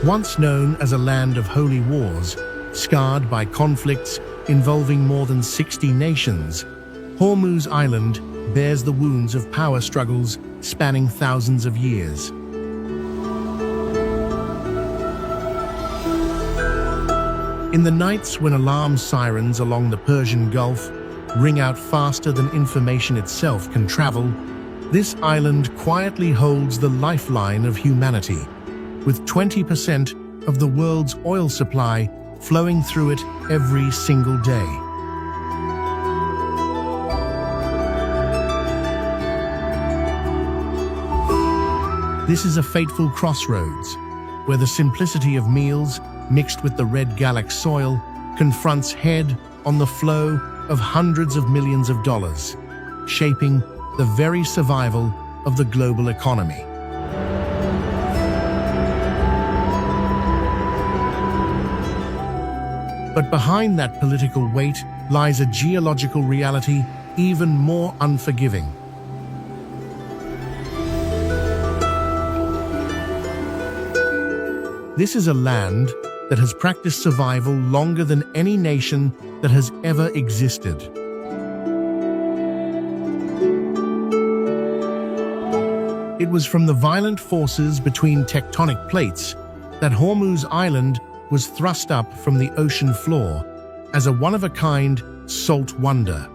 Once known as a land of holy wars, scarred by conflicts involving more than 60 nations, Hurmaz Island bears the wounds of power struggles spanning thousands of years. In the nights when alarm sirens along the Persian Gulf ring out faster than information itself can travel, this island quietly holds the lifeline of humanity, with 20% of the world's oil supply flowing through it every single day. This is a fateful crossroads, where the simplicity of meals, mixed with the red Gallic soil, confronts head-on the flow of hundreds of millions of dollars, shaping the very survival of the global economy. But behind that political weight lies a geological reality even more unforgiving. This is a land that has practiced survival longer than any nation that has ever existed. It was from the violent forces between tectonic plates that Hurmaz Island was thrust up from the ocean floor as a one-of-a-kind salt wonder.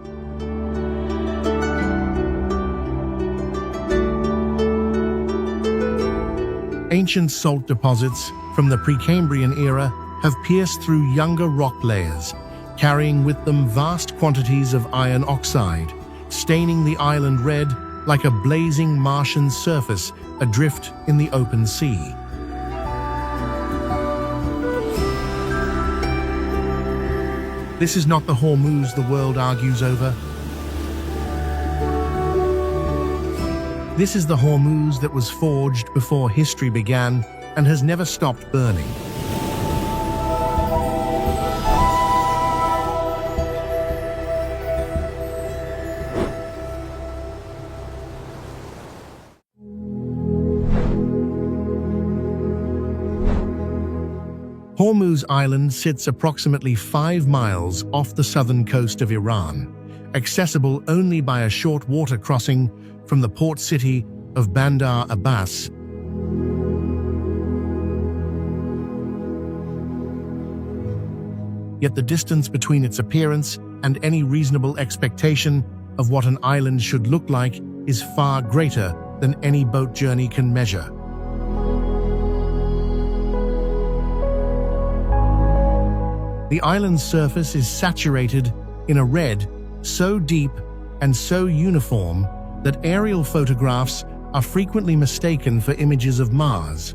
Ancient salt deposits from the Precambrian era have pierced through younger rock layers, carrying with them vast quantities of iron oxide, staining the island red like a blazing Martian surface adrift in the open sea. This is not the Hurmaz the world argues over. This is the Hurmaz that was forged before history began and has never stopped burning. Hurmaz Island sits approximately 5 miles off the southern coast of Iran, accessible only by a short water crossing from the port city of Bandar Abbas. Yet the distance between its appearance and any reasonable expectation of what an island should look like is far greater than any boat journey can measure. The island's surface is saturated in a red so deep and so uniform that aerial photographs are frequently mistaken for images of Mars.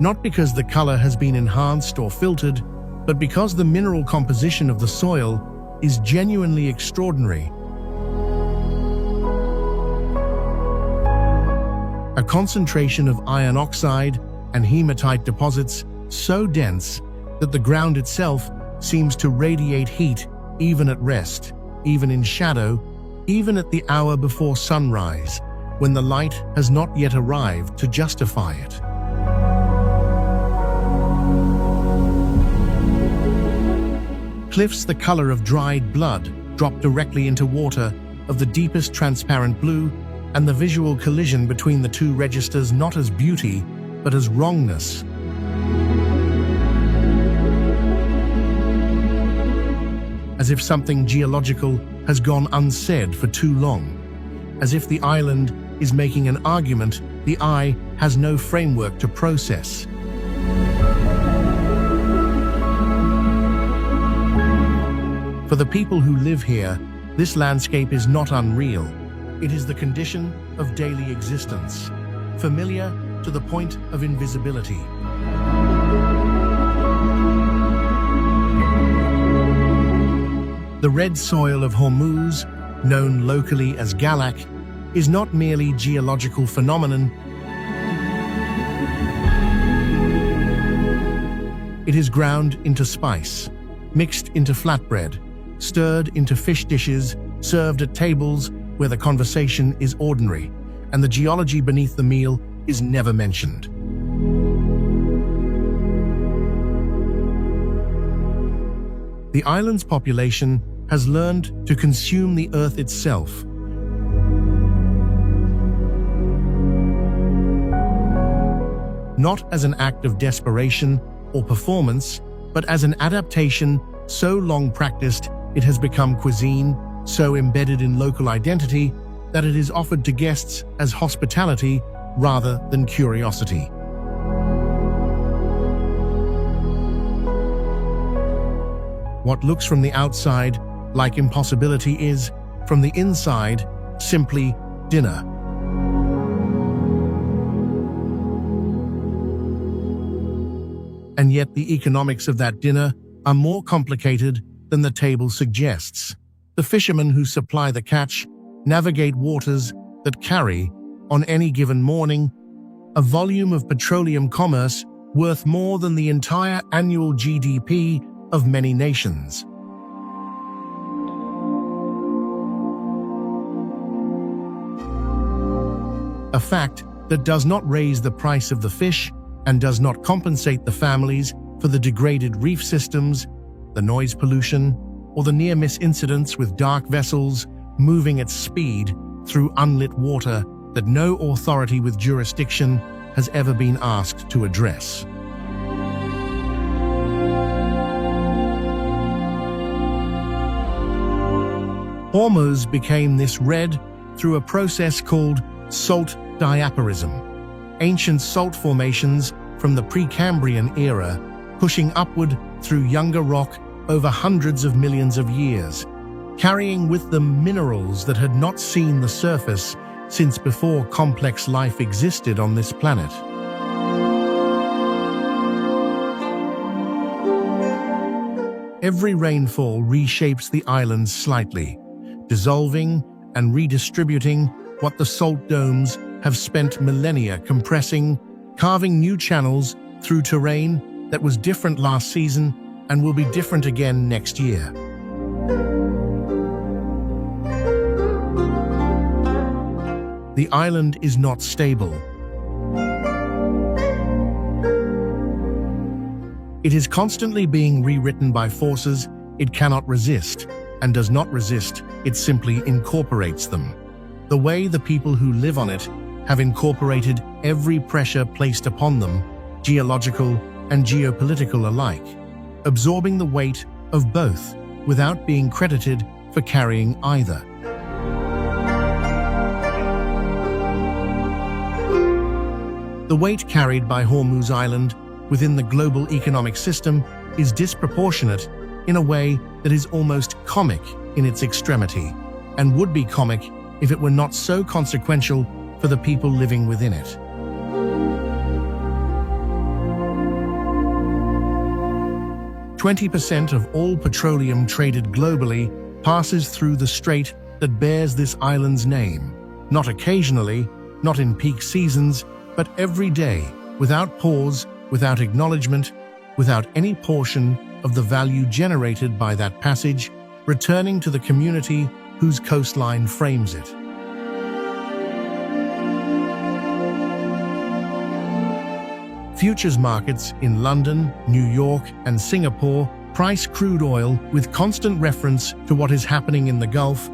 Not because the color has been enhanced or filtered, but because the mineral composition of the soil is genuinely extraordinary. A concentration of iron oxide and hematite deposits so dense that the ground itself seems to radiate heat even at rest, even in shadow, even at the hour before sunrise, when the light has not yet arrived to justify it. Cliffs the color of dried blood drop directly into water of the deepest transparent blue, and the visual collision between the two registers not as beauty, but as wrongness. As if something geological has gone unsaid for too long. As if the island is making an argument the eye has no framework to process. For the people who live here, this landscape is not unreal. It is the condition of daily existence, familiar to the point of invisibility. The red soil of Hurmaz, known locally as Galak, is not merely a geological phenomenon. It is ground into spice, mixed into flatbread, stirred into fish dishes, served at tables where the conversation is ordinary, and the geology beneath the meal is never mentioned. The island's population has learned to consume the earth itself. Not as an act of desperation or performance, but as an adaptation so long practiced it has become cuisine, so embedded in local identity that it is offered to guests as hospitality rather than curiosity. What looks from the outside like impossibility is, from the inside, simply dinner. And yet the economics of that dinner are more complicated than the table suggests. The fishermen who supply the catch navigate waters that carry, on any given morning, a volume of petroleum commerce worth more than the entire annual GDP of many nations. A fact that does not raise the price of the fish and does not compensate the families for the degraded reef systems, the noise pollution, or the near-miss incidents with dark vessels moving at speed through unlit water that no authority with jurisdiction has ever been asked to address. Hurmaz became this red through a process called salt diaporism. Ancient salt formations from the Precambrian era pushing upward through younger rock over hundreds of millions of years, carrying with them minerals that had not seen the surface since before complex life existed on this planet. Every rainfall reshapes the islands slightly, dissolving and redistributing what the salt domes have spent millennia compressing, carving new channels through terrain that was different last season and will be different again next year. The island is not stable. It is constantly being rewritten by forces it cannot resist, and does not resist, it simply incorporates them. The way the people who live on it have incorporated every pressure placed upon them, geological and geopolitical alike, absorbing the weight of both without being credited for carrying either. The weight carried by Hurmaz Island within the global economic system is disproportionate in a way that is almost comic in its extremity, and would be comic if it were not so consequential for the people living within it. "20% of all petroleum traded globally passes through the strait that bears this island's name, not occasionally, not in peak seasons, but every day, without pause, without acknowledgement, without any portion of the value generated by that passage, returning to the community whose coastline frames it." Futures markets in London, New York, and Singapore price crude oil with constant reference to what is happening in the Gulf,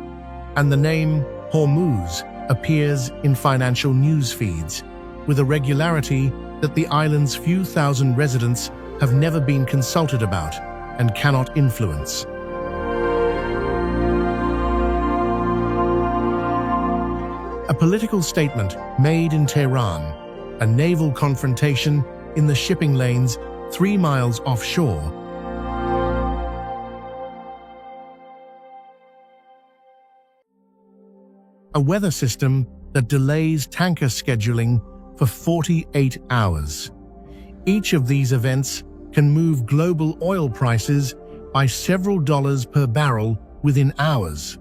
and the name Hurmaz appears in financial news feeds with a regularity that the island's few thousand residents have never been consulted about and cannot influence. A political statement made in Tehran, a naval confrontation in the shipping lanes 3 miles offshore. A weather system that delays tanker scheduling for 48 hours. Each of these events can move global oil prices by several dollars per barrel within hours.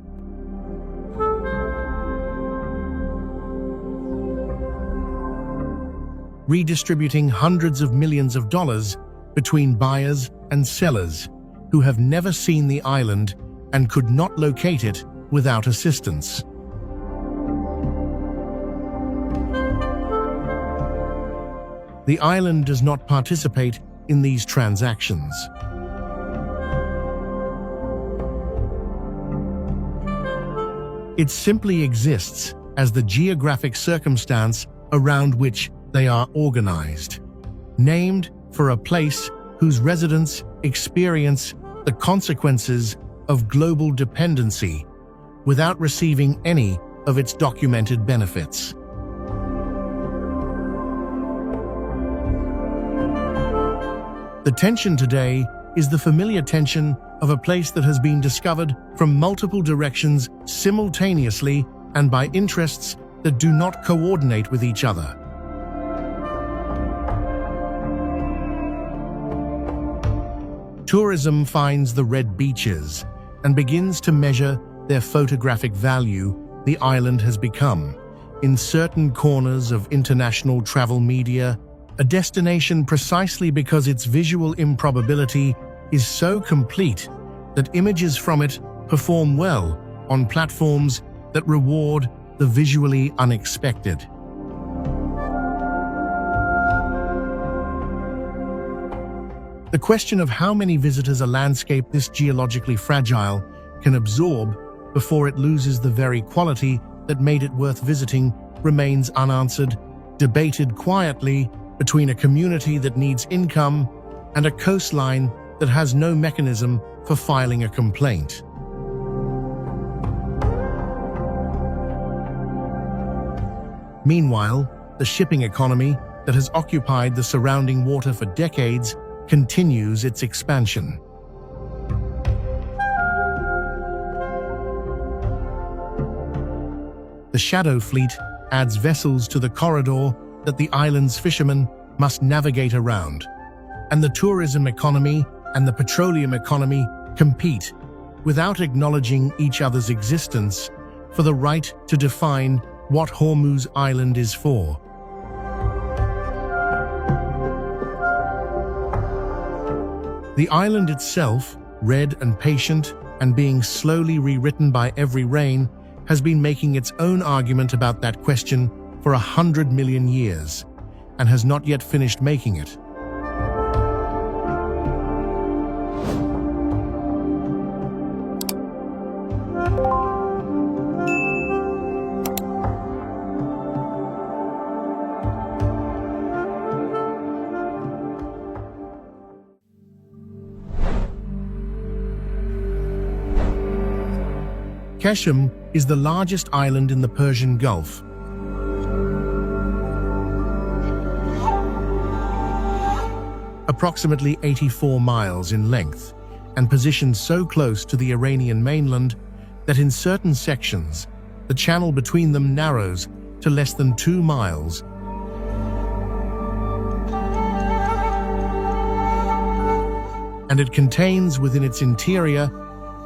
Redistributing hundreds of millions of dollars between buyers and sellers who have never seen the island and could not locate it without assistance. The island does not participate in these transactions. It simply exists as the geographic circumstance around which they are organized, named for a place whose residents experience the consequences of global dependency without receiving any of its documented benefits. The tension today is the familiar tension of a place that has been discovered from multiple directions simultaneously and by interests that do not coordinate with each other. Tourism finds the red beaches and begins to measure their photographic value the island has become, in certain corners of international travel media, a destination precisely because its visual improbability is so complete that images from it perform well on platforms that reward the visually unexpected. The question of how many visitors a landscape this geologically fragile can absorb before it loses the very quality that made it worth visiting remains unanswered, debated quietly between a community that needs income and a coastline that has no mechanism for filing a complaint. Meanwhile, the shipping economy that has occupied the surrounding water for decades continues its expansion. The Shadow Fleet adds vessels to the corridor that the island's fishermen must navigate around, and the tourism economy and the petroleum economy compete without acknowledging each other's existence for the right to define what Hurmaz Island is for. The island itself, red and patient and being slowly rewritten by every rain, has been making its own argument about that question for 100 million years, and has not yet finished making it. Keshem is the largest island in the Persian Gulf. Approximately 84 miles in length, and positioned so close to the Iranian mainland that in certain sections, the channel between them narrows to less than 2 miles. And it contains within its interior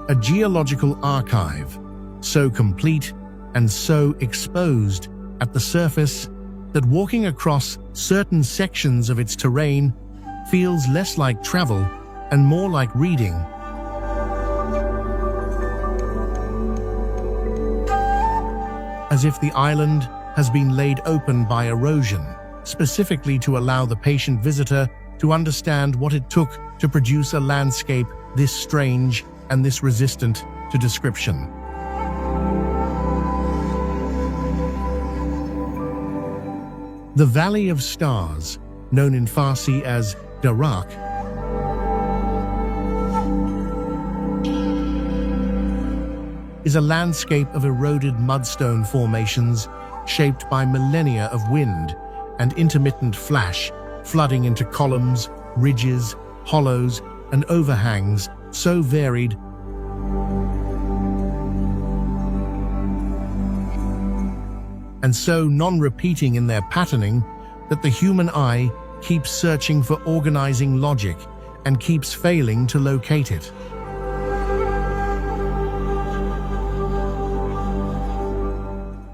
a geological archive, so complete and so exposed at the surface that walking across certain sections of its terrain feels less like travel and more like reading. As if the island has been laid open by erosion, specifically to allow the patient visitor to understand what it took to produce a landscape this strange and this resistant to description. The Valley of Stars, known in Farsi as Darak, is a landscape of eroded mudstone formations shaped by millennia of wind and intermittent flash, flooding into columns, ridges, hollows, and overhangs so varied and so non-repeating in their patterning that the human eye keeps searching for organizing logic and keeps failing to locate it.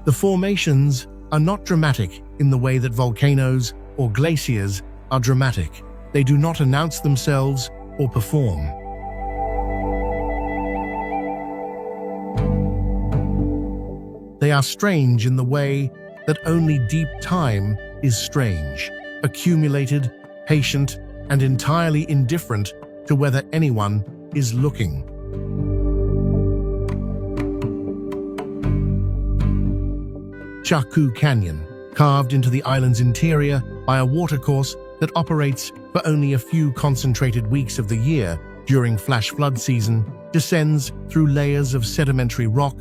The formations are not dramatic in the way that volcanoes or glaciers are dramatic. They do not announce themselves or perform. They are strange in the way that only deep time is strange. accumulated, patient, and entirely indifferent to whether anyone is looking. Chaku Canyon, carved into the island's interior by a watercourse that operates for only a few concentrated weeks of the year during flash flood season, descends through layers of sedimentary rock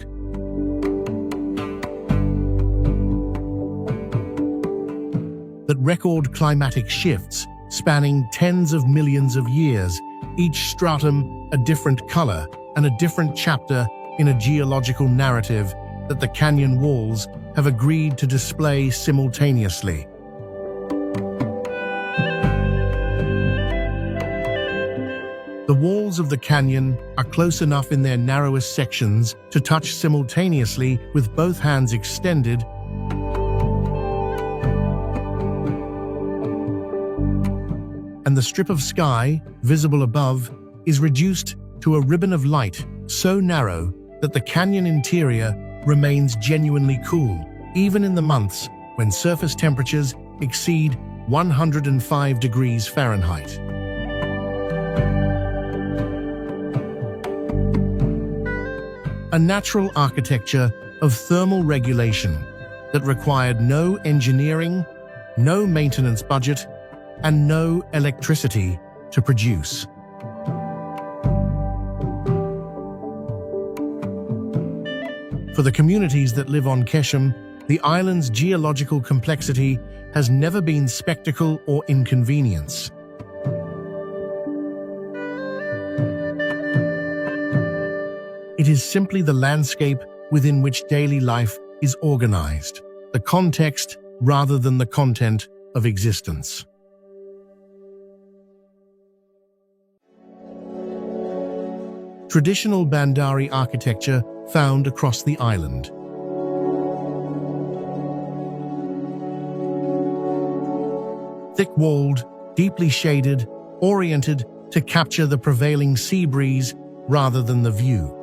that record climatic shifts spanning tens of millions of years, each stratum a different color and a different chapter in a geological narrative that the canyon walls have agreed to display simultaneously. The walls of the canyon are close enough in their narrowest sections to touch simultaneously with both hands extended, and the strip of sky, visible above, is reduced to a ribbon of light so narrow that the canyon interior remains genuinely cool, even in the months when surface temperatures exceed 105 degrees Fahrenheit. A natural architecture of thermal regulation that required no engineering, no maintenance budget, and no electricity to produce. For the communities that live on Keshem, the island's geological complexity has never been spectacle or inconvenience. It is simply the landscape within which daily life is organized, the context rather than the content of existence. Traditional Bandari architecture found across the island. Thick-walled, deeply shaded, oriented to capture the prevailing sea breeze rather than the view.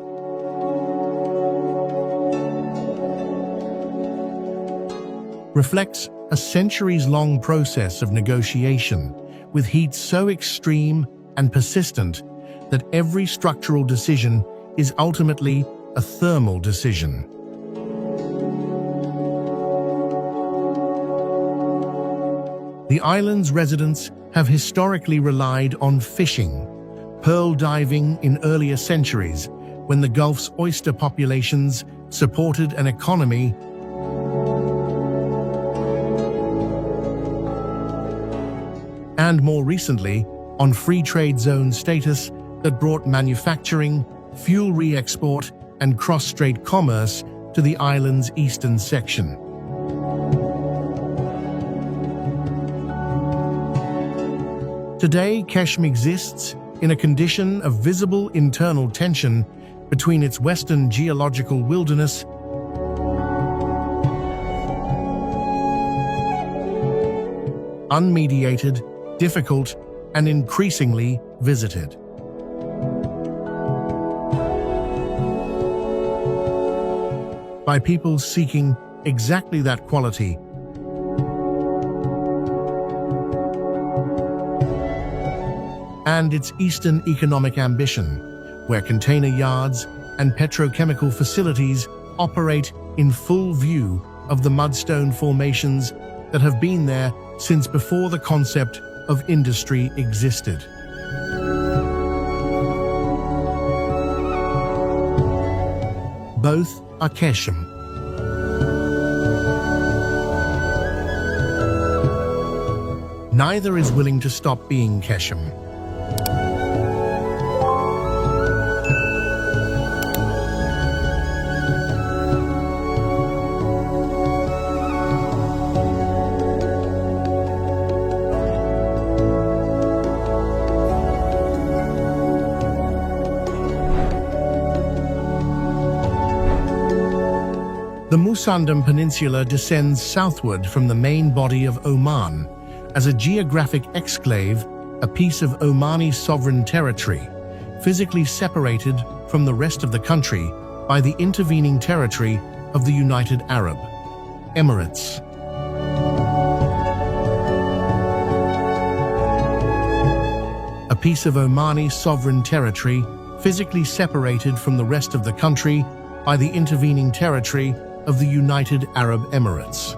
Reflects a centuries-long process of negotiation with heat so extreme and persistent that every structural decision is ultimately a thermal decision. The island's residents have historically relied on fishing, pearl diving in earlier centuries when the Gulf's oyster populations supported an economy and more recently on free trade zone status that brought manufacturing, fuel re-export, and cross-strait commerce to the island's eastern section. Today, Keshem exists in a condition of visible internal tension between its western geological wilderness unmediated, difficult, and increasingly visited. By people seeking exactly that quality, and its eastern economic ambition, where container yards and petrochemical facilities operate in full view of the mudstone formations that have been there since before the concept of industry existed. Both are Keshem. Neither is willing to stop being Keshem. The Musandam Peninsula descends southward from the main body of Oman as a geographic exclave, a piece of Omani sovereign territory, physically separated from the rest of the country by the intervening territory of the United Arab Emirates. a piece of Omani sovereign territory physically separated from the rest of the country by the intervening territory of the United Arab Emirates.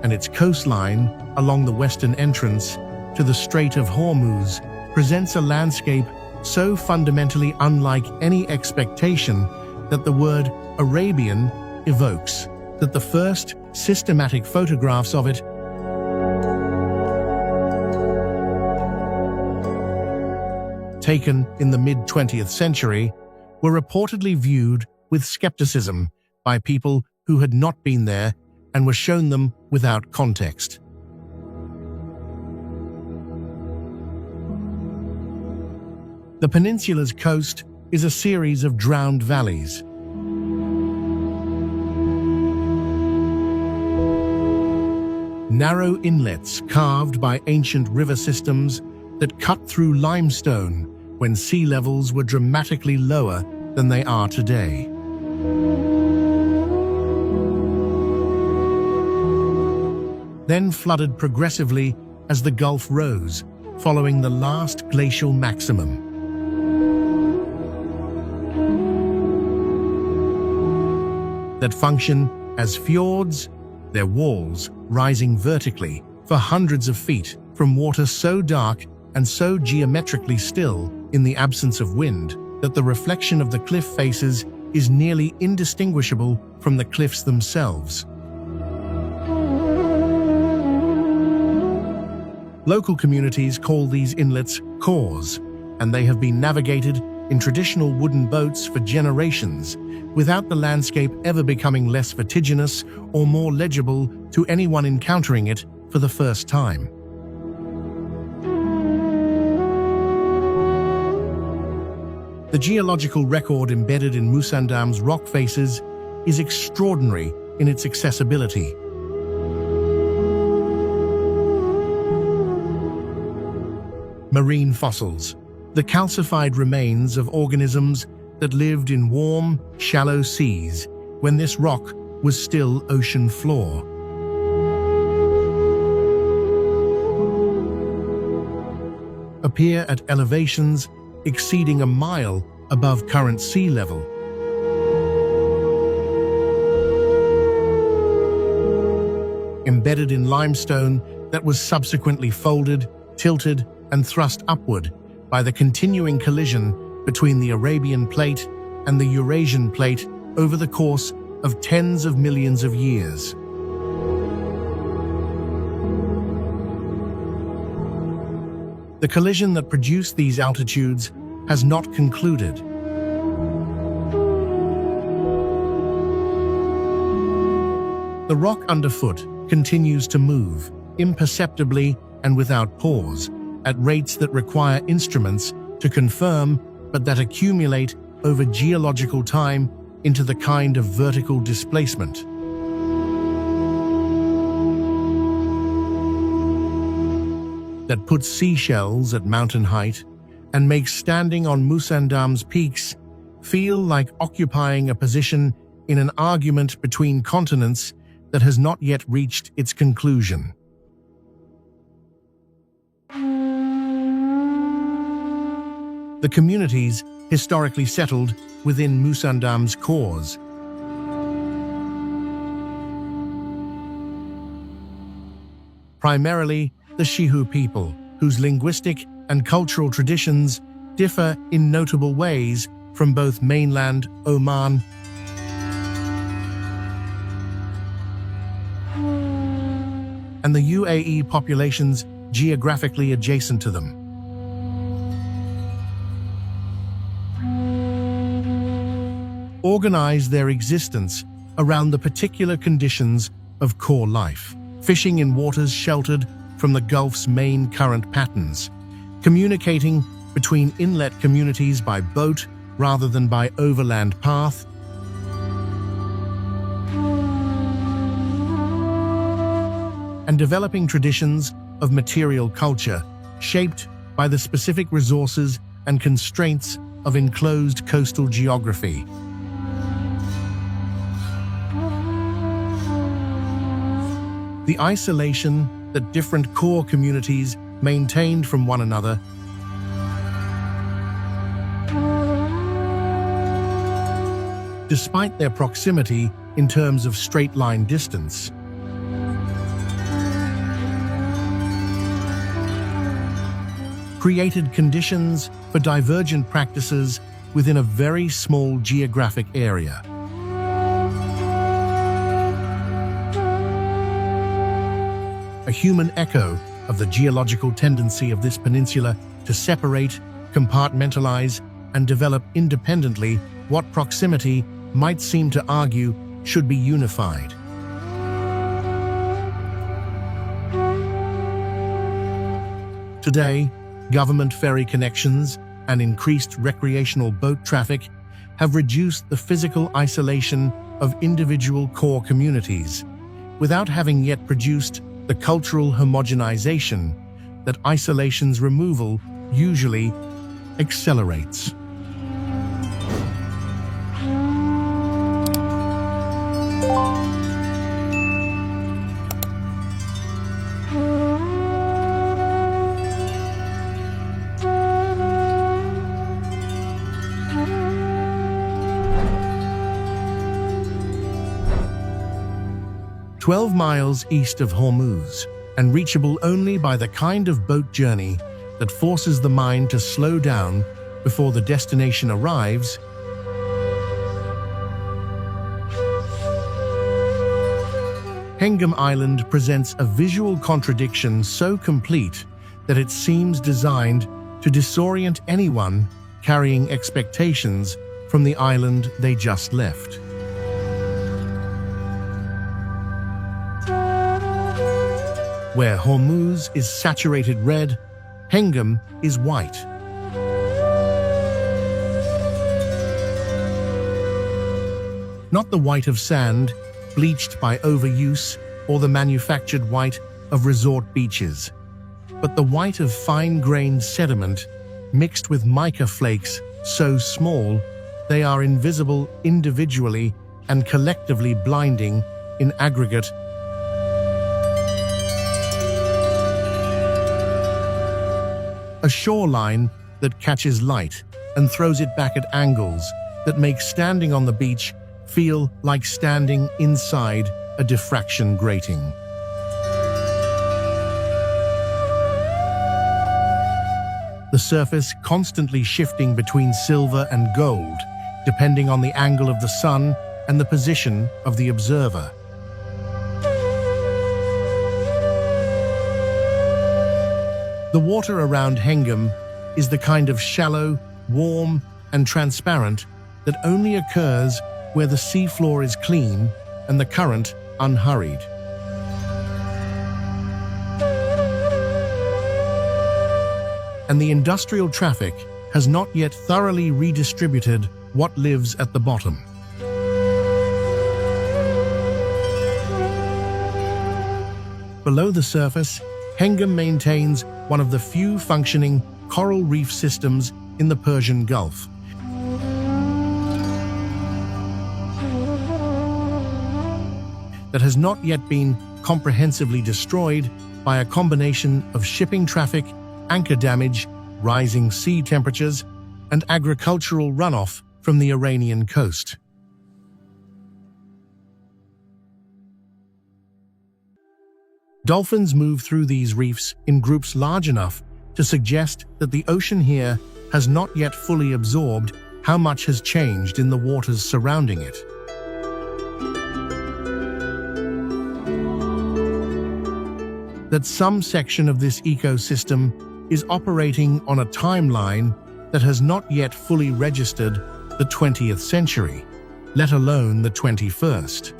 And its coastline along the western entrance to the Strait of Hurmuz presents a landscape so fundamentally unlike any expectation that the word Arabian evokes, that the first systematic photographs of it taken in the mid-20th century were reportedly viewed with skepticism by people who had not been there and were shown them without context. The peninsula's coast is a series of drowned valleys. Narrow inlets carved by ancient river systems that cut through limestone when sea levels were dramatically lower than they are today. Then flooded progressively as the Gulf rose, following the last glacial maximum. That function as fjords, their walls rising vertically for hundreds of feet from water so dark and so geometrically still in the absence of wind that the reflection of the cliff faces is nearly indistinguishable from the cliffs themselves. Local communities call these inlets khors, and they have been navigated in traditional wooden boats for generations, without the landscape ever becoming less vertiginous or more legible to anyone encountering it for the first time. The geological record embedded in Musandam's rock faces is extraordinary in its accessibility. Marine fossils, the calcified remains of organisms that lived in warm, shallow seas when this rock was still ocean floor. Appear at elevations exceeding a mile above current sea level. Embedded in limestone that was subsequently folded, tilted, and thrust upward by the continuing collision between the Arabian Plate and the Eurasian Plate over the course of tens of millions of years. The collision that produced these altitudes has not concluded. The rock underfoot continues to move, imperceptibly and without pause, at rates that require instruments to confirm, but that accumulate over geological time into the kind of vertical displacement. That puts seashells at mountain height and makes standing on Musandam's peaks feel like occupying a position in an argument between continents that has not yet reached its conclusion. The communities historically settled within Musandam's khors. Primarily the Shihu people, whose linguistic and cultural traditions differ in notable ways from both mainland Oman and the UAE populations geographically adjacent to them. Organize their existence around the particular conditions of core life, fishing in waters sheltered from the Gulf's main current patterns, communicating between inlet communities by boat rather than by overland path, and developing traditions of material culture shaped by the specific resources and constraints of enclosed coastal geography. The isolation that different core communities maintained from one another despite their proximity in terms of straight-line distance. Created conditions for divergent practices within a very small geographic area. A human echo of the geological tendency of this peninsula to separate, compartmentalize, and develop independently what proximity might seem to argue should be unified. Today, government ferry connections and increased recreational boat traffic have reduced the physical isolation of individual core communities, without having yet produced the cultural homogenization that isolation's removal usually accelerates. "12 miles east of Hurmaz, and reachable only by the kind of boat journey that forces the mind to slow down before the destination arrives, Hengam Island presents a visual contradiction so complete that it seems designed to disorient anyone carrying expectations from the island they just left. Where Hurmaz is saturated red, Hengam is white. Not the white of sand, bleached by overuse, or the manufactured white of resort beaches, but the white of fine-grained sediment mixed with mica flakes so small they are invisible individually and collectively blinding in aggregate. A shoreline that catches light and throws it back at angles that make standing on the beach feel like standing inside a diffraction grating. The surface constantly shifting between silver and gold, depending on the angle of the sun and the position of the observer. The water around Hengam is the kind of shallow, warm, and transparent that only occurs where the seafloor is clean and the current unhurried. And the industrial traffic has not yet thoroughly redistributed what lives at the bottom. Below the surface, Hengam maintains one of the few functioning coral reef systems in the Persian Gulf. That has not yet been comprehensively destroyed by a combination of shipping traffic, anchor damage, rising sea temperatures, and agricultural runoff from the Iranian coast. Dolphins move through these reefs in groups large enough to suggest that the ocean here has not yet fully absorbed how much has changed in the waters surrounding it. That some section of this ecosystem is operating on a timeline that has not yet fully registered the 20th century, let alone the 21st.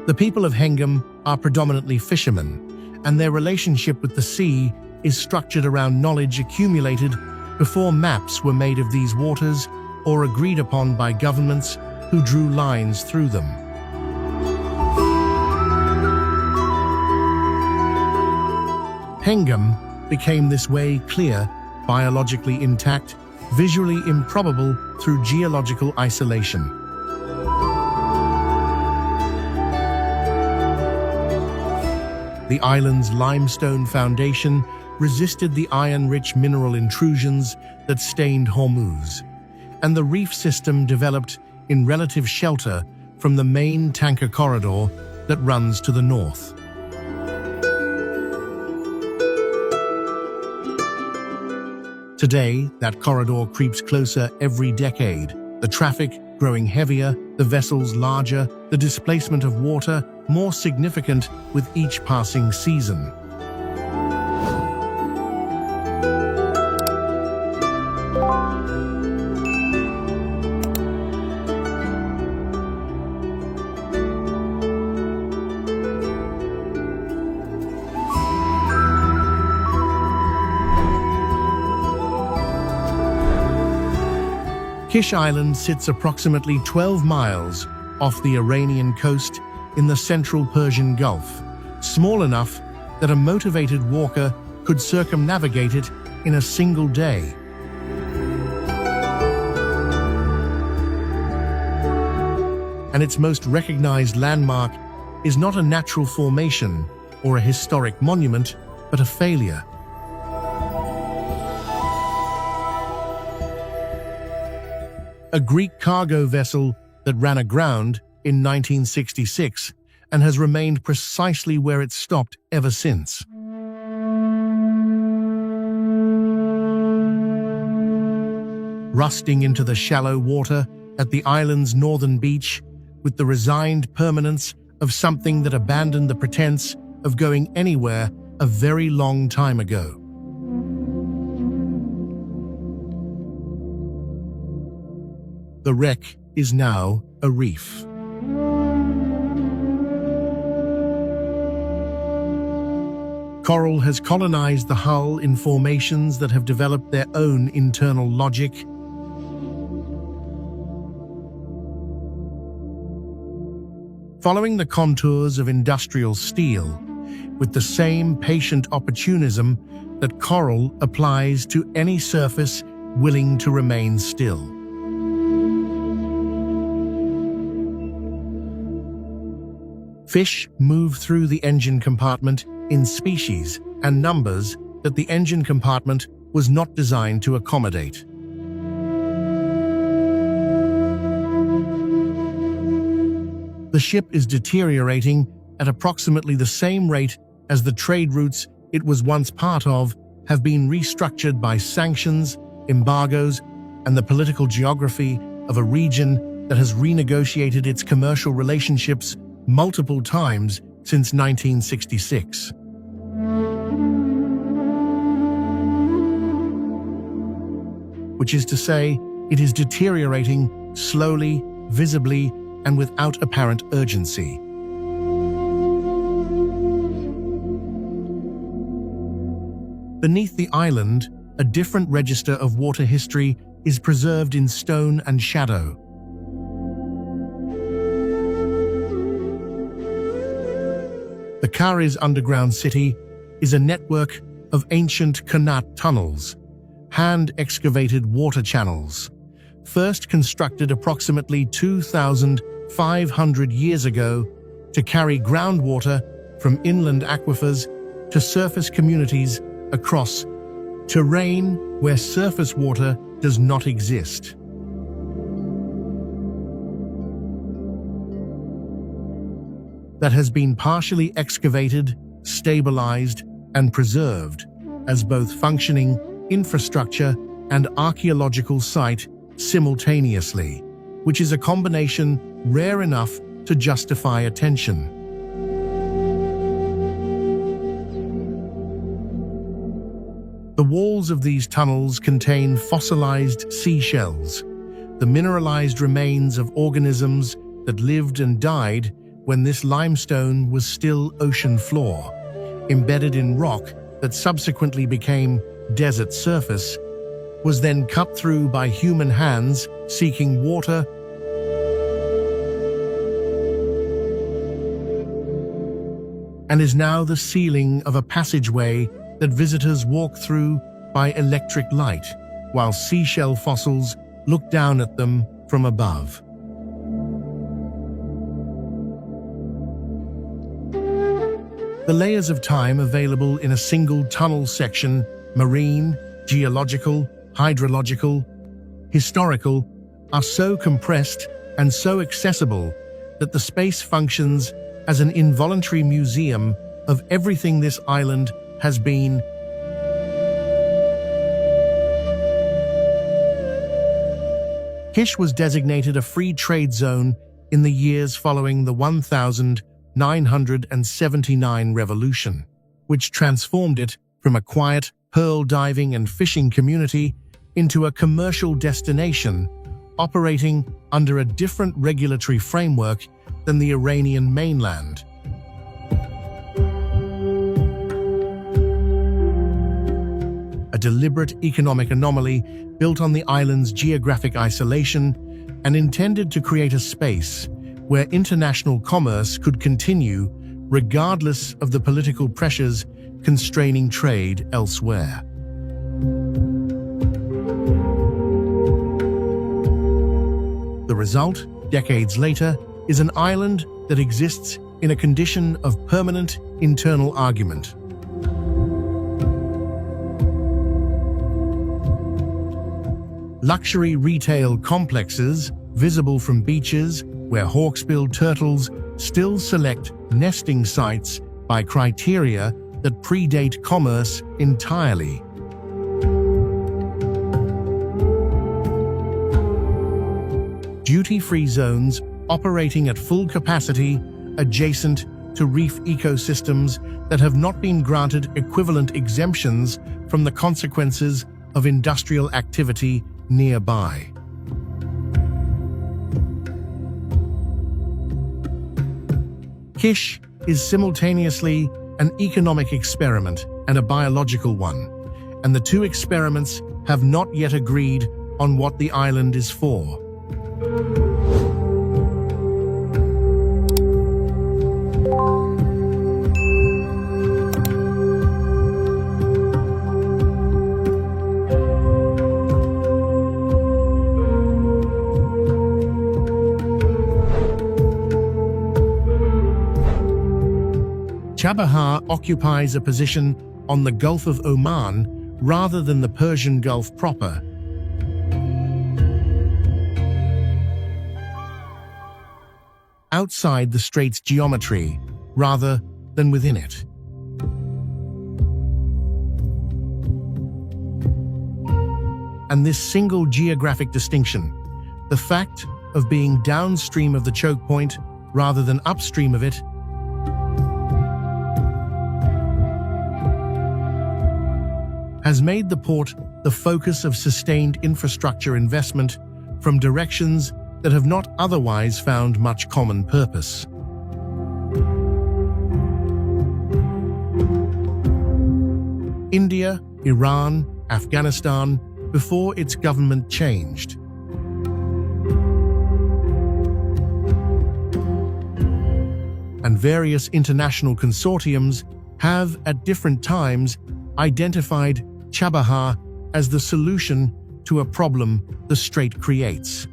The people of Hengam are predominantly fishermen, and their relationship with the sea is structured around knowledge accumulated before maps were made of these waters or agreed upon by governments who drew lines through them. Hengam became this way clear, biologically intact, visually improbable through geological isolation. The island's limestone foundation resisted the iron-rich mineral intrusions that stained Hurmaz, and the reef system developed in relative shelter from the main tanker corridor that runs to the north. Today, that corridor creeps closer every decade, the traffic growing heavier, the vessels larger, the displacement of water more significant with each passing season. Kish Island sits approximately 12 miles off the Iranian coast in the central Persian Gulf, small enough that a motivated walker could circumnavigate it in a single day. And its most recognized landmark is not a natural formation or a historic monument, but a failure. A Greek cargo vessel that ran aground in 1966 and has remained precisely where it stopped ever since. Rusting into the shallow water at the island's northern beach with the resigned permanence of something that abandoned the pretense of going anywhere a very long time ago. The wreck is now a reef. Coral has colonized the hull in formations that have developed their own internal logic. Following the contours of industrial steel, with the same patient opportunism that coral applies to any surface willing to remain still. Fish move through the engine compartment in species and numbers that the engine compartment was not designed to accommodate. The ship is deteriorating at approximately the same rate as the trade routes it was once part of have been restructured by sanctions, embargoes, and the political geography of a region that has renegotiated its commercial relationships multiple times since 1966. Which is to say, it is deteriorating slowly, visibly, and without apparent urgency. Beneath the island, a different register of water history is preserved in stone and shadow. The Kari's underground city is a network of ancient Qanat tunnels, hand-excavated water channels, first constructed approximately 2,500 years ago to carry groundwater from inland aquifers to surface communities across terrain where surface water does not exist. That has been partially excavated, stabilized, and preserved as both functioning infrastructure and archaeological site simultaneously, which is a combination rare enough to justify attention. The walls of these tunnels contain fossilized seashells, the mineralized remains of organisms that lived and died when this limestone was still ocean floor, embedded in rock that subsequently became desert surface, was then cut through by human hands seeking water, and is now the ceiling of a passageway that visitors walk through by electric light, while seashell fossils look down at them from above. The layers of time available in a single tunnel section, marine, geological, hydrological, historical, are so compressed and so accessible that the space functions as an involuntary museum of everything this island has been. Kish was designated a free trade zone in the years following the 1979 revolution, which transformed it from a quiet pearl diving and fishing community into a commercial destination operating under a different regulatory framework than the Iranian mainland. A deliberate economic anomaly built on the island's geographic isolation and intended to create a space where international commerce could continue regardless of the political pressures constraining trade elsewhere. The result, decades later, is an island that exists in a condition of permanent internal argument. Luxury retail complexes, visible from beaches where hawksbill turtles still select nesting sites by criteria that predate commerce entirely. Duty-free zones operating at full capacity adjacent to reef ecosystems that have not been granted equivalent exemptions from the consequences of industrial activity nearby. Kish is simultaneously an economic experiment and a biological one, and the two experiments have not yet agreed on what the island is for. Chabahar occupies a position on the Gulf of Oman rather than the Persian Gulf proper. Outside the Strait's geometry, rather than within it. And this single geographic distinction, the fact of being downstream of the choke point rather than upstream of it, has made the port the focus of sustained infrastructure investment from directions that have not otherwise found much common purpose. India, Iran, Afghanistan, before its government changed. And various international consortiums have, at different times, identified Chabahar as the solution to a problem the Strait creates.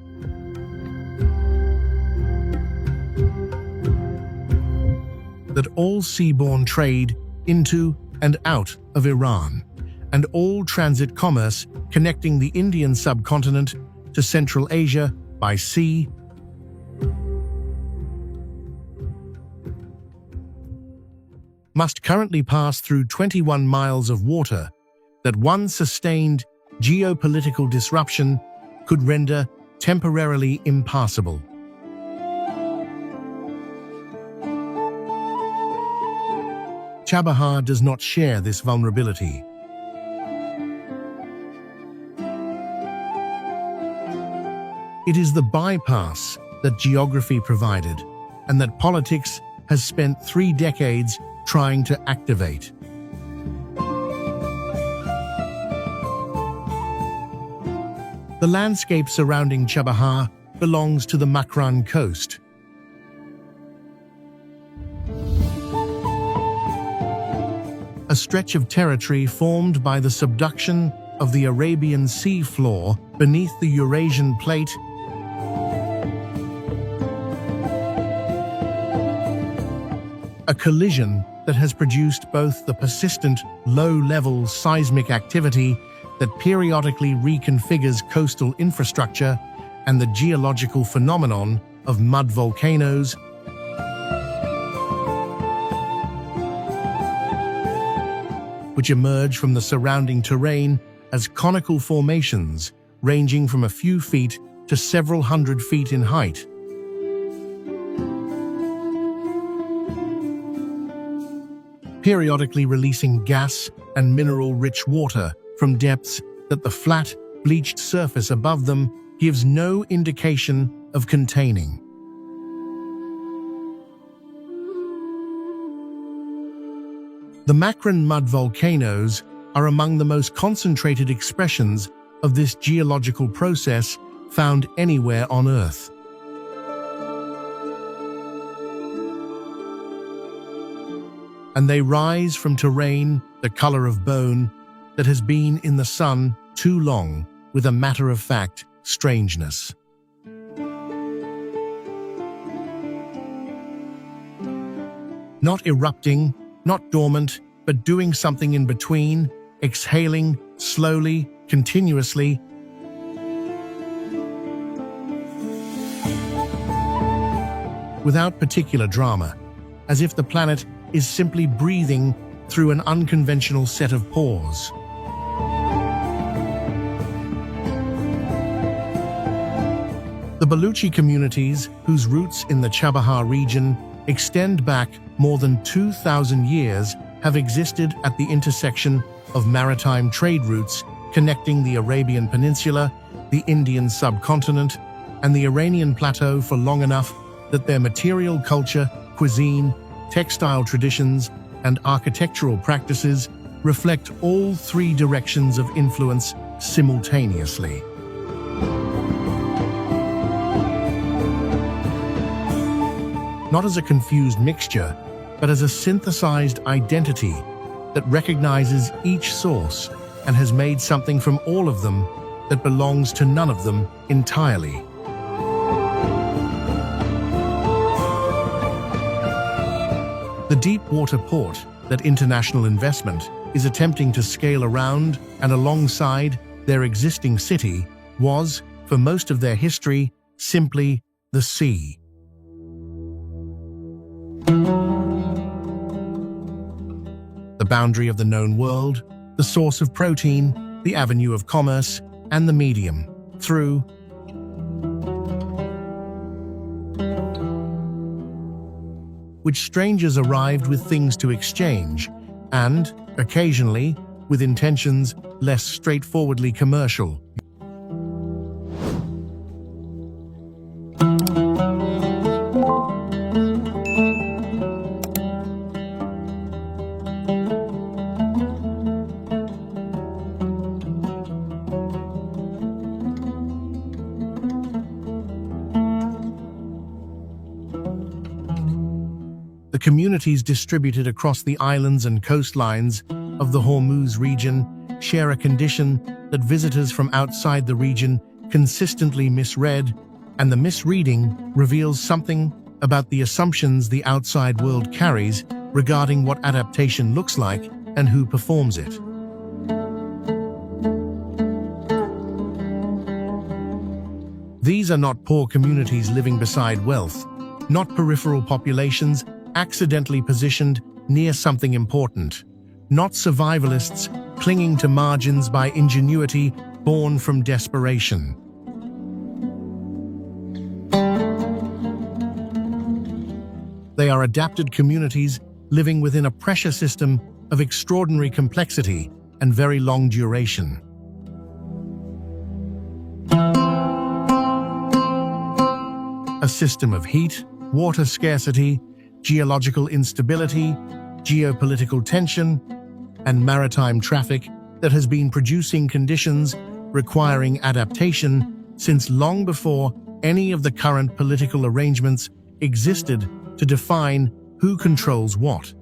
That all seaborne trade into and out of Iran, and all transit commerce connecting the Indian subcontinent to Central Asia by sea, must currently pass through 21 miles of water that one sustained geopolitical disruption could render temporarily impassable. Chabahar does not share this vulnerability. It is the bypass that geography provided, and that politics has spent 3 decades trying to activate. The landscape surrounding Chabahar belongs to the Makran coast. A stretch of territory formed by the subduction of the Arabian Sea floor beneath the Eurasian plate, a collision that has produced both the persistent, low-level seismic activity that periodically reconfigures coastal infrastructure and the geological phenomenon of mud volcanoes, which emerge from the surrounding terrain as conical formations ranging from a few feet to several hundred feet in height. Periodically releasing gas and mineral-rich water from depths that the flat, bleached surface above them gives no indication of containing. The Makran mud volcanoes are among the most concentrated expressions of this geological process found anywhere on Earth. And they rise from terrain the color of bone that has been in the sun too long with a matter-of-fact strangeness. Not erupting, not dormant, but doing something in between, exhaling slowly, continuously. Without particular drama, as if the planet is simply breathing through an unconventional set of pores. The Baluchi communities, whose roots in the Chabahar region extend back more than 2,000 years, have existed at the intersection of maritime trade routes connecting the Arabian Peninsula, the Indian subcontinent, and the Iranian plateau for long enough that their material culture, cuisine, textile traditions, and architectural practices reflect all three directions of influence simultaneously. Not as a confused mixture, but as a synthesized identity that recognizes each source and has made something from all of them that belongs to none of them entirely. The deep water port that international investment is attempting to scale around and alongside their existing city was, for most of their history, simply the sea. The boundary of the known world, the source of protein, the avenue of commerce, and the medium, through which strangers arrived with things to exchange, and, occasionally, with intentions less straightforwardly commercial. The communities distributed across the islands and coastlines of the Hurmaz region share a condition that visitors from outside the region consistently misread, and the misreading reveals something about the assumptions the outside world carries regarding what adaptation looks like and who performs it. These are not poor communities living beside wealth, not peripheral populations accidentally positioned near something important, not survivalists clinging to margins by ingenuity born from desperation. They are adapted communities living within a pressure system of extraordinary complexity and very long duration. A system of heat, water scarcity, geological instability, geopolitical tension, and maritime traffic that has been producing conditions requiring adaptation since long before any of the current political arrangements existed to define who controls what.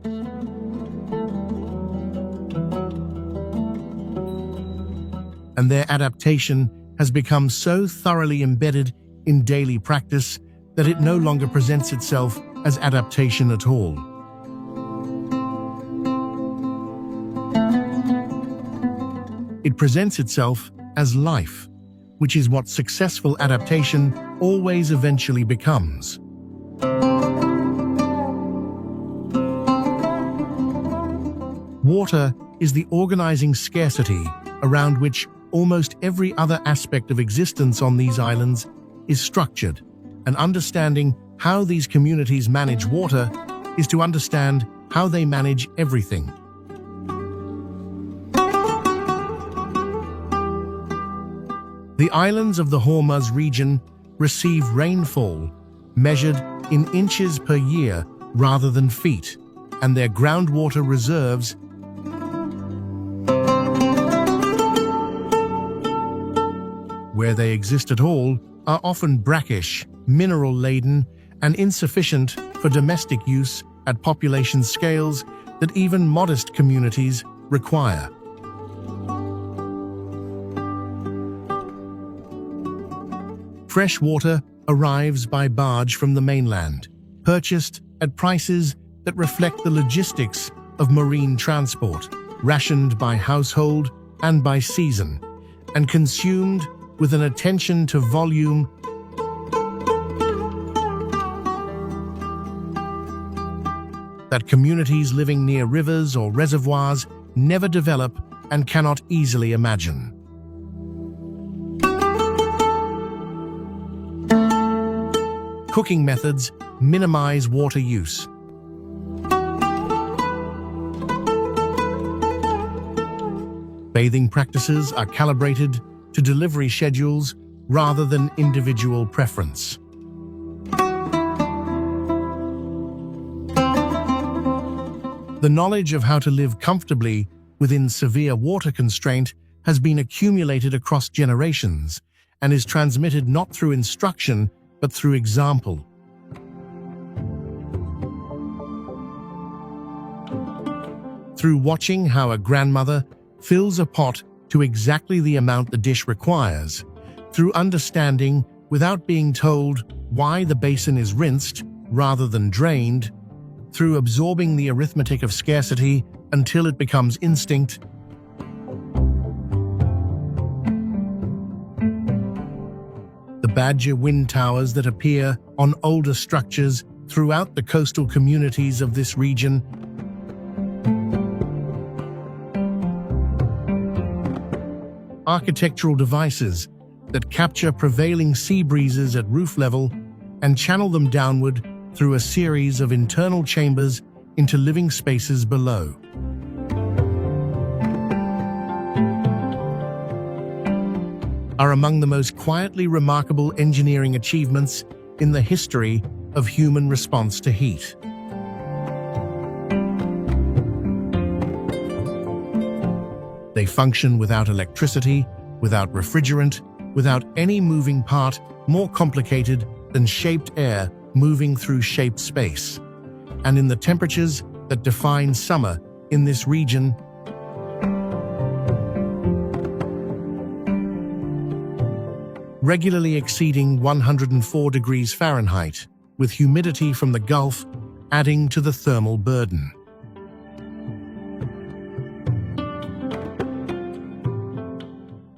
And their adaptation has become so thoroughly embedded in daily practice that it no longer presents itself as adaptation at all. It presents itself as life, which is what successful adaptation always eventually becomes. Water is the organizing scarcity around which almost every other aspect of existence on these islands is structured, and understanding how these communities manage water is to understand how they manage everything. The islands of the Hurmaz region receive rainfall measured in inches per year rather than feet, and their groundwater reserves where they exist at all, are often brackish, mineral-laden, and insufficient for domestic use at population scales that even modest communities require. Fresh water arrives by barge from the mainland, purchased at prices that reflect the logistics of marine transport, rationed by household and by season, and consumed with an attention to volume that communities living near rivers or reservoirs never develop and cannot easily imagine. Cooking methods minimize water use. Bathing practices are calibrated to delivery schedules rather than individual preference. The knowledge of how to live comfortably within severe water constraint has been accumulated across generations and is transmitted not through instruction but through example. Through watching how a grandmother fills a pot to exactly the amount the dish requires, through understanding without being told why the basin is rinsed rather than drained, through absorbing the arithmetic of scarcity until it becomes instinct. The badger wind towers that appear on older structures throughout the coastal communities of this region architectural devices that capture prevailing sea breezes at roof level and channel them downward through a series of internal chambers into living spaces below. Are among the most quietly remarkable engineering achievements in the history of human response to heat. They function without electricity, without refrigerant, without any moving part more complicated than shaped air moving through shaped space. And in the temperatures that define summer in this region, regularly exceeding 104 degrees Fahrenheit, with humidity from the Gulf adding to the thermal burden.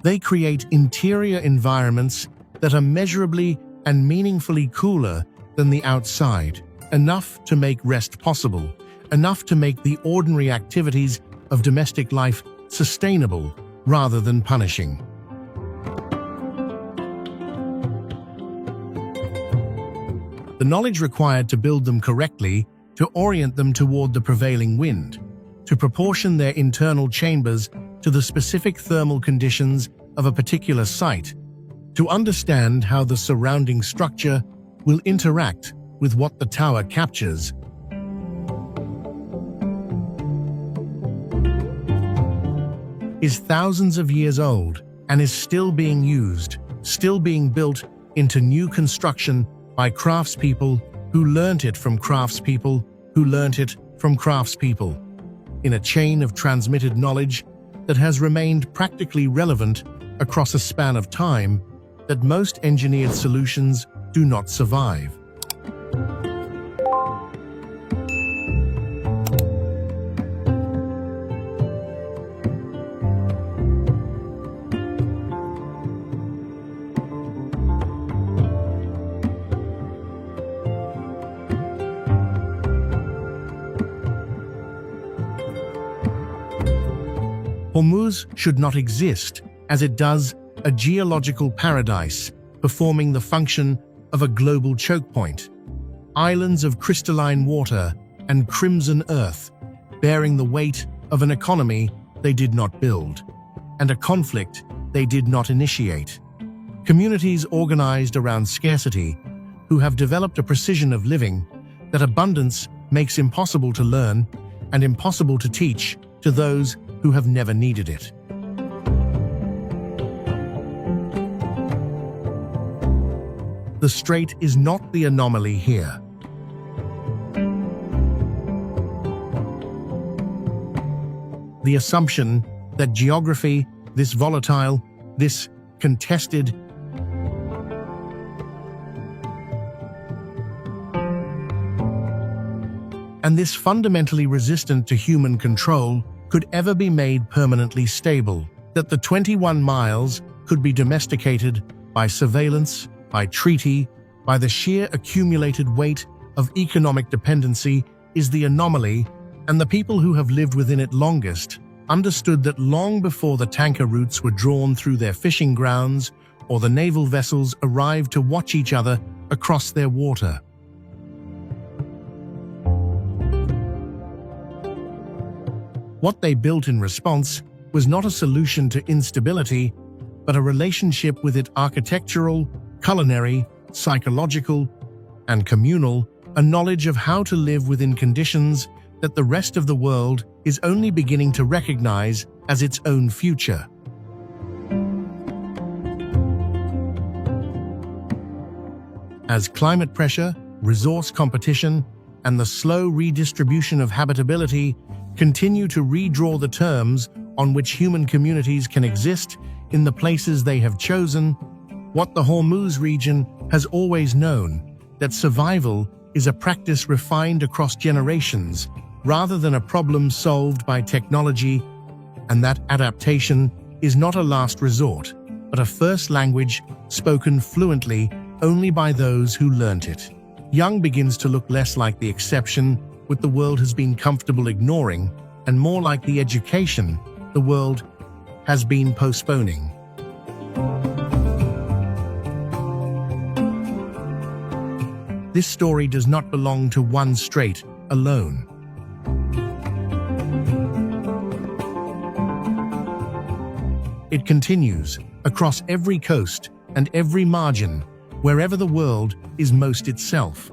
They create interior environments that are measurably and meaningfully cooler than the outside, enough to make rest possible, enough to make the ordinary activities of domestic life sustainable rather than punishing. The knowledge required to build them correctly, to orient them toward the prevailing wind, to proportion their internal chambers to the specific thermal conditions of a particular site, to understand how the surrounding structure will interact with what the tower captures, is thousands of years old and is still being used, still being built into new construction by craftspeople who learnt it from craftspeople who learnt it from craftspeople, in a chain of transmitted knowledge that has remained practically relevant across a span of time that most engineered solutions do not survive. Hurmaz should not exist, as it does a geological paradise, performing the function of a global choke point. Islands of crystalline water and crimson earth, bearing the weight of an economy they did not build, and a conflict they did not initiate. Communities organized around scarcity, who have developed a precision of living that abundance makes impossible to learn and impossible to teach to those who have never needed it. The Strait is not the anomaly here. The assumption that geography, this volatile, this contested, and this fundamentally resistant to human control could ever be made permanently stable, that the 21 miles could be domesticated by surveillance, by treaty, by the sheer accumulated weight of economic dependency is the anomaly, and the people who have lived within it longest understood that long before the tanker routes were drawn through their fishing grounds or the naval vessels arrived to watch each other across their water. What they built in response was not a solution to instability, but a relationship with it architectural, culinary, psychological, and communal, a knowledge of how to live within conditions that the rest of the world is only beginning to recognize as its own future. As climate pressure, resource competition, and the slow redistribution of habitability continue to redraw the terms on which human communities can exist in the places they have chosen, what the Hurmaz region has always known, that survival is a practice refined across generations rather than a problem solved by technology, and that adaptation is not a last resort, but a first language spoken fluently only by those who learnt it. Young begins to look less like the exception what the world has been comfortable ignoring, and more like the education the world has been postponing. This story does not belong to one strait alone. It continues across every coast and every margin, wherever the world is most itself.